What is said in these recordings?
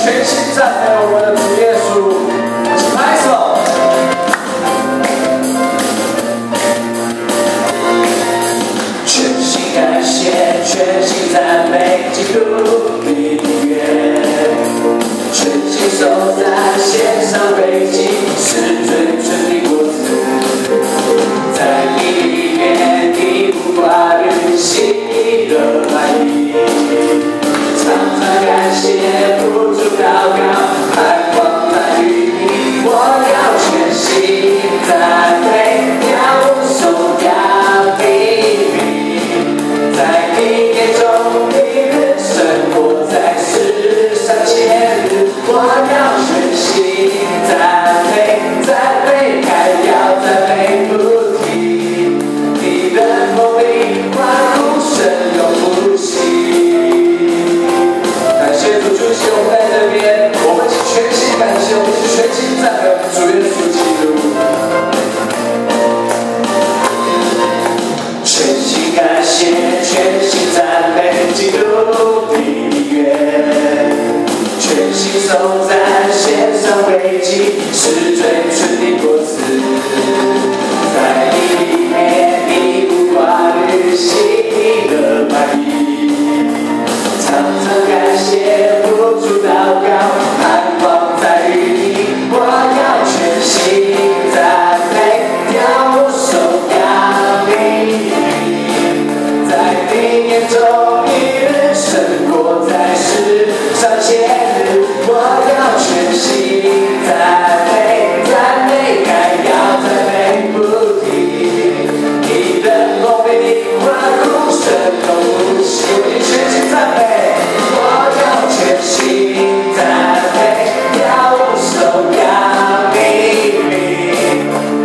全心赞美我们的主耶稣，请拍手。全心感谢，全心赞美基督的音乐，全心守在献上背景，是最纯的果子，在你里面的无挂虑，喜乐满溢。常常感谢，付出祷告，盼望在于你。我要全心赞美，要颂扬你名，在你眼中的人生活在世上前日。我要全心赞美，赞美还要赞美不停。你的梦里欢呼声永不息。感谢主出现我们在这边，我们是全心感谢，我们是全心赞美主耶稣基督。全心感谢，全心赞美基督的音乐，全心守在献上为祭，是最纯的果子，在你里面你无挂虑，喜乐满溢。常常感谢，付出祷告，盼望在于你。我要全心赞美，要颂扬你名，在你眼中一人生活在世上前日。我要全心赞美，赞美还要赞美不停。你的梦里欢呼声永不息，我们全心赞美。全心赞美，要颂扬你名，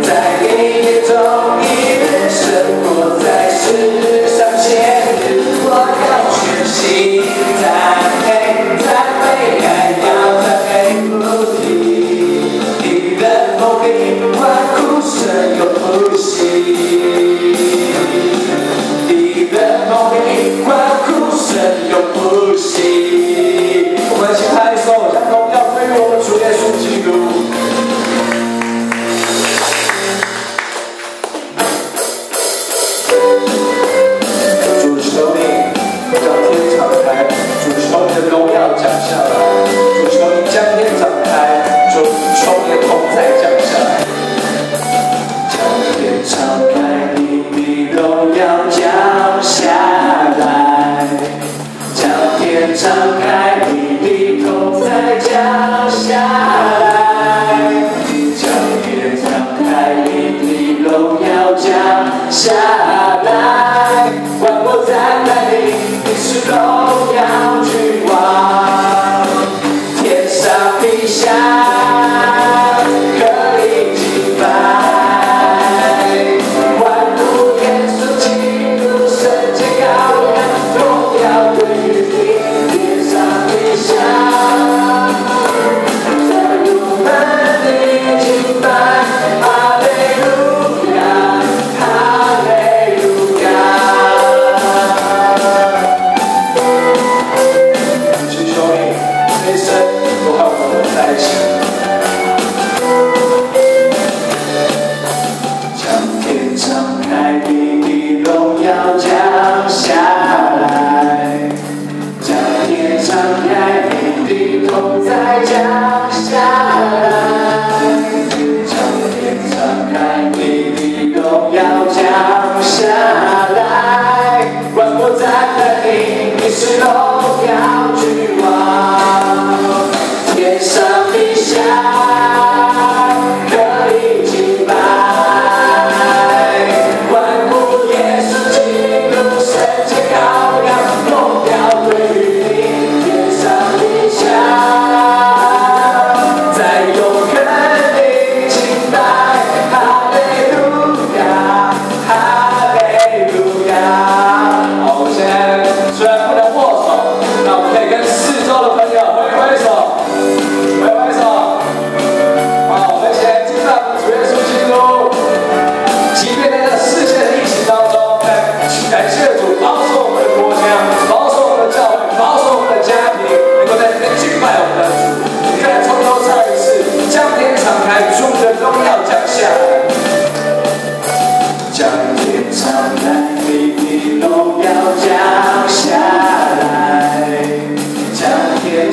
在你眼中一人生活在世上前日。我要全心赞美，赞美还要赞美不停。你的梦里欢呼声永不息，你的梦里欢呼声永不息。我们一起拍手，将荣耀归于我们主耶稣基督。主求你将天敞开，主求你的荣耀降下来，主求你将天敞开，主求你的同在降下来。将天敞开，你的荣耀降下来，将天敞开，你的同在降下来，将天敞开，你的荣耀降下来。万国赞美你，你是荣耀君王，天上地下可以敬拜。万物耶稣基督，圣洁羔羊，荣耀归于你。天上地下，在路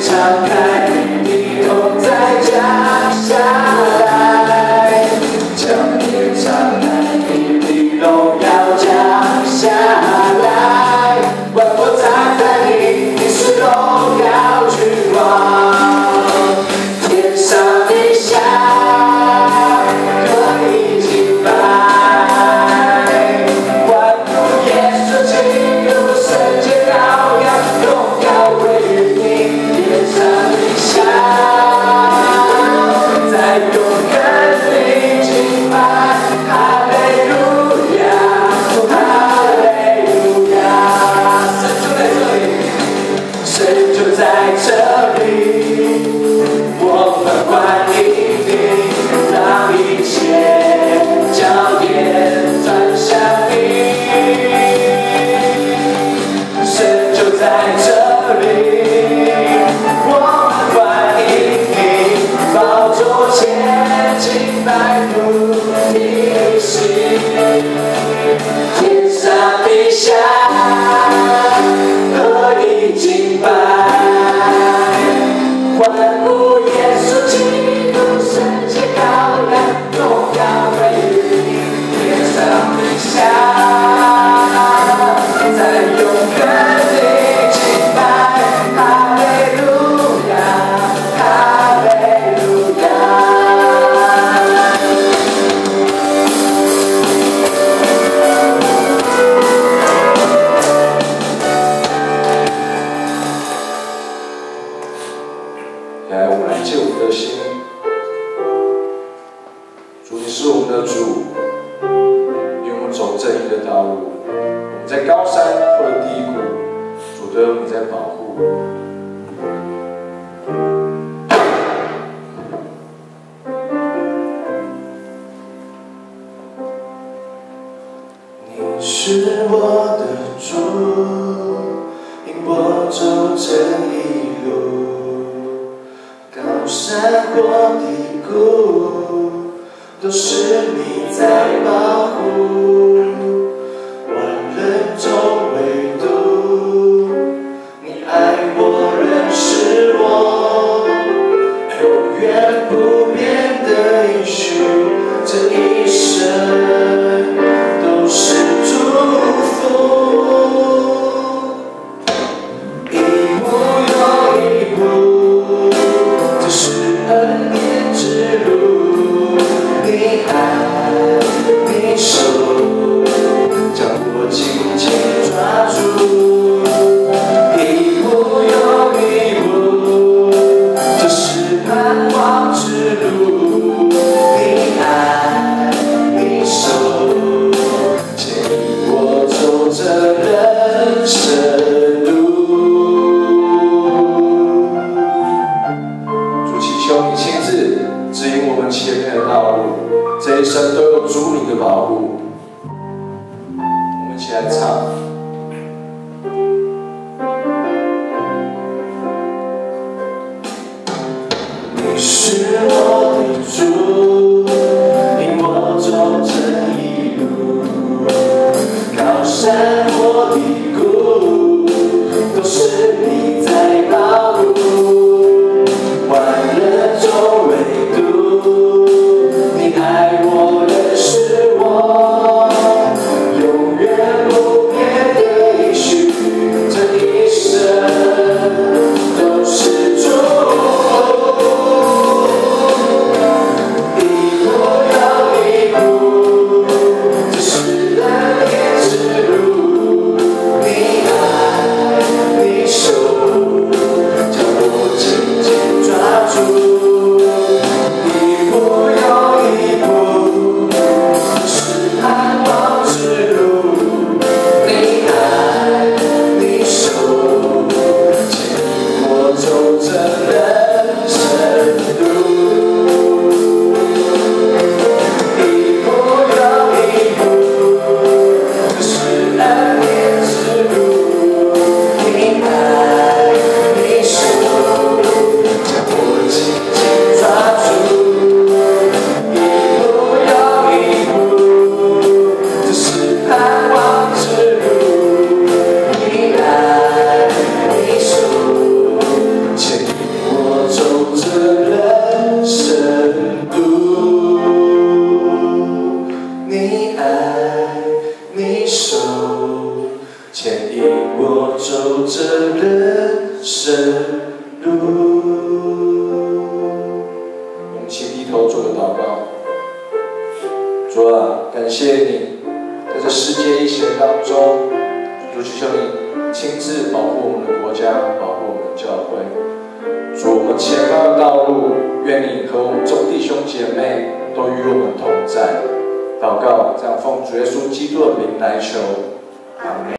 敞开，你同在降下来，将天敞开，你的荣耀降下来，万国赞叹你，你是荣耀君王，天上地下可以敬拜，万古耶稣基督圣洁羔羊，荣耀归于你，天上地下在永恒里敬拜，哈利路亚，哈利路亚，神就在这里，我们欢迎你，让一切焦点转向你。神就在这里，我们欢迎你，宝座前敬拜主你心，天上地下可以敬拜，万古耶稣基督圣洁羔羊，荣耀归于你，天上地下在永恒里敬拜，哈利路亚，哈利路亚。来，我们来借我们的心，主，你是我们的主，因为我们走正义的道路，我们在高山或者低谷，主都有你在保护。你是我的主，引我走这一路，高山或低谷，都是你在保护。万人中唯独你爱我，认识我，永远不变的应许，这一生都是祝福。一步又一步，这是恩典之路，你爱你手将我紧紧抓住，一步又一步，这是盼望之路，你爱你手牵引我走这人生路。主，祈求你亲自指引我们前面的道路，这一生都有主你的保护。我们一起来唱。你是我的主，引我走这一路，高山或低谷，都是你在保护。万人中唯独你爱我，认识我，永远不变的应许，这一生都是祝福。一步又一步，这是恩典之路，你爱你手将我紧紧抓住。一步又一步，这是盼望之路，你爱你手牵引我走这人生路。一步又一步，这是恩典之路，你爱你手将我紧紧抓住。一步又一步，这是盼望之路，你爱你手牵引走着人生路。我们请低头做个祷告。主啊，感谢你，在这世界疫情当中，主求你亲自保护我们的国家，保护我们的教会。主，我们前方的道路，愿你和我们众弟兄姐妹都与我们同在。祷告，这样奉主耶稣基督的名来求，阿们。